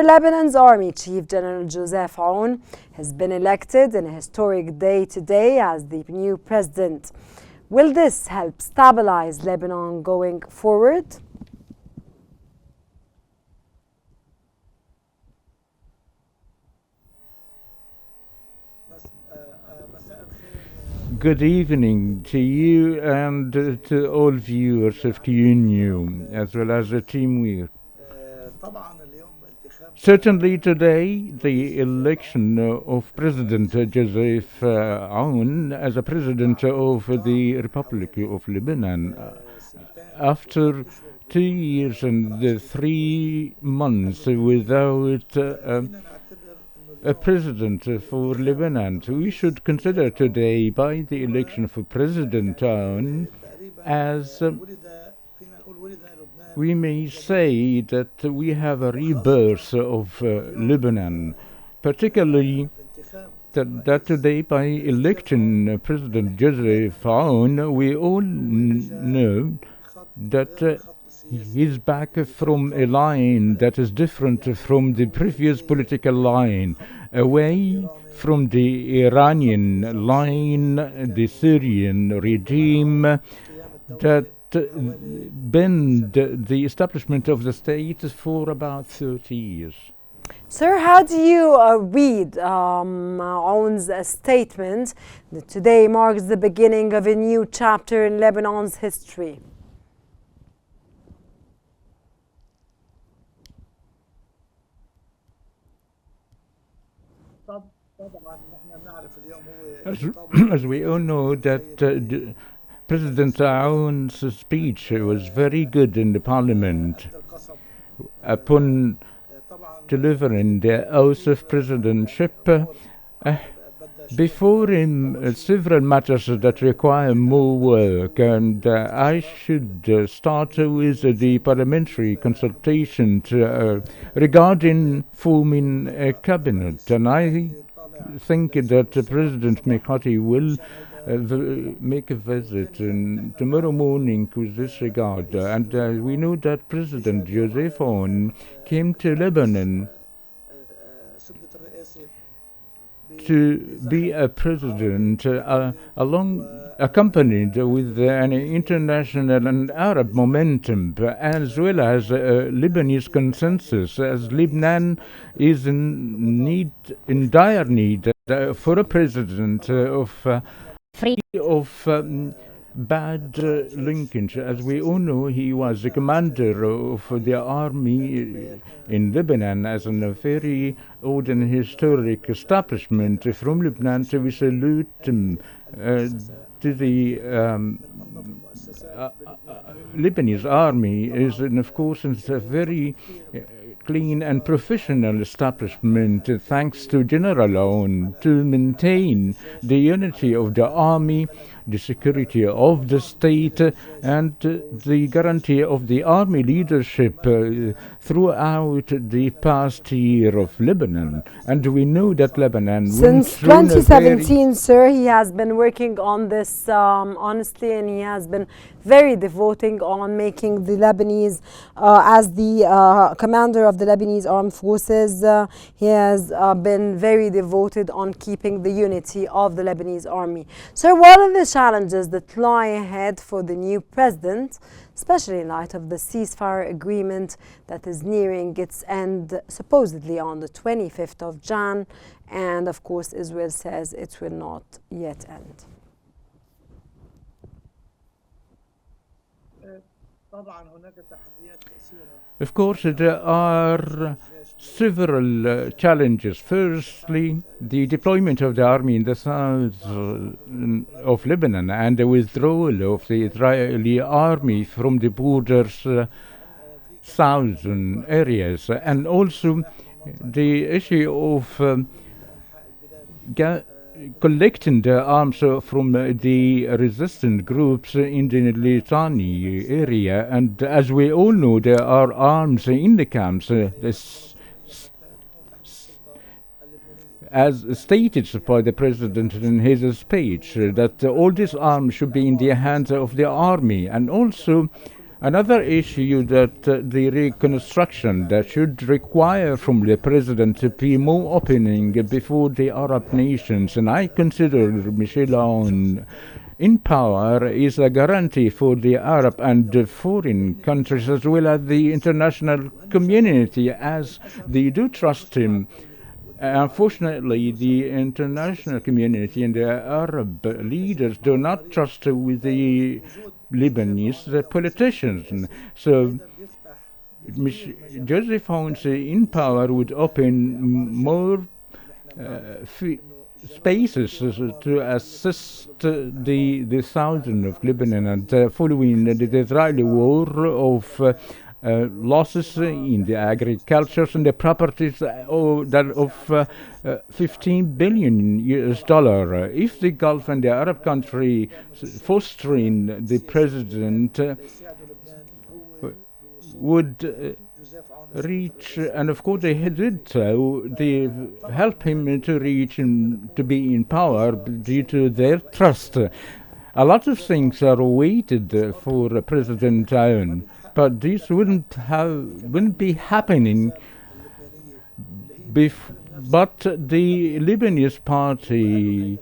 Lebanon's Army Chief General Joseph Aoun has been elected in a historic day today as the new president. Will this help stabilize Lebanon going forward? Good evening to you and to all viewers of QNews, as well as the team we. Certainly today, the election of President Joseph Aoun as a president of the Republic of Lebanon, after 2 years and 3 months without a president for Lebanon. We should consider today, by the election of President Aoun, as we may say that we have a rebirth of Lebanon, particularly that today, by electing President Joseph Aoun, we all know that he's back from a line that is different from the previous political line, away from the Iranian line, the Syrian regime that bent the establishment of the state for about 30 years. Sir, how do you read Aoun's statement that today marks the beginning of a new chapter in Lebanon's history? As we all know, that President Aoun's speech was very good in the parliament. Upon delivering the oath of presidentship, before him several matters that require more work, and I should start with the parliamentary consultation regarding forming a cabinet. And I think that President Mikati will make a visit tomorrow morning with this regard. And we know that President Joseph Aoun came to Lebanon to be a president accompanied with an international and Arab momentum, as well as Lebanese consensus, as Lebanon is in dire need for a president free of bad linkage. As we all know, he was the commander of the army in Lebanon as a very old and historic establishment from Lebanon. So we salute him to the Lebanese army is, and of course, it's a very clean and professional establishment, thanks to General Aoun, to maintain the unity of the army, the security of the state, and the guarantee of the army leadership throughout the past year of Lebanon. And we know that Lebanon, since 2017, sir, he has been working on this honestly, and he has been very devoting on making the Lebanese, as the commander of the Lebanese armed forces, he has been very devoted on keeping the unity of the Lebanese army. So what are the challenges that lie ahead for the new president, especially in light of the ceasefire agreement that is nearing its end, supposedly on the 25th of Jan, and of course Israel says it will not yet end? Of course, there are several challenges. Firstly, the deployment of the army in the south of Lebanon and the withdrawal of the Israeli army from the borders southern areas, and also the issue of collecting the arms from the resistant groups in the Litani area. And as we all know, there are arms in the camps, as stated by the president in his speech, that all these arms should be in the hands of the army. And also Another issue that the reconstruction that should require from the president to be more opening before the Arab nations, and I consider Michel Aoun in power is a guarantee for the Arab and the foreign countries as well as the international community, as they do trust him. Unfortunately, the international community and the Arab leaders do not trust with the Lebanese politicians. So Joseph Houn's in power would open more spaces to assist the southern of Lebanon, and following the Israeli war of losses in the agriculture and the properties of 15 billion US dollar. If the Gulf and the Arab country fostering the president would reach, and of course they did so, they helped him to reach and to be in power due to their trust. A lot of things are waited for President Aoun, but this wouldn't be happening but the Lebanese party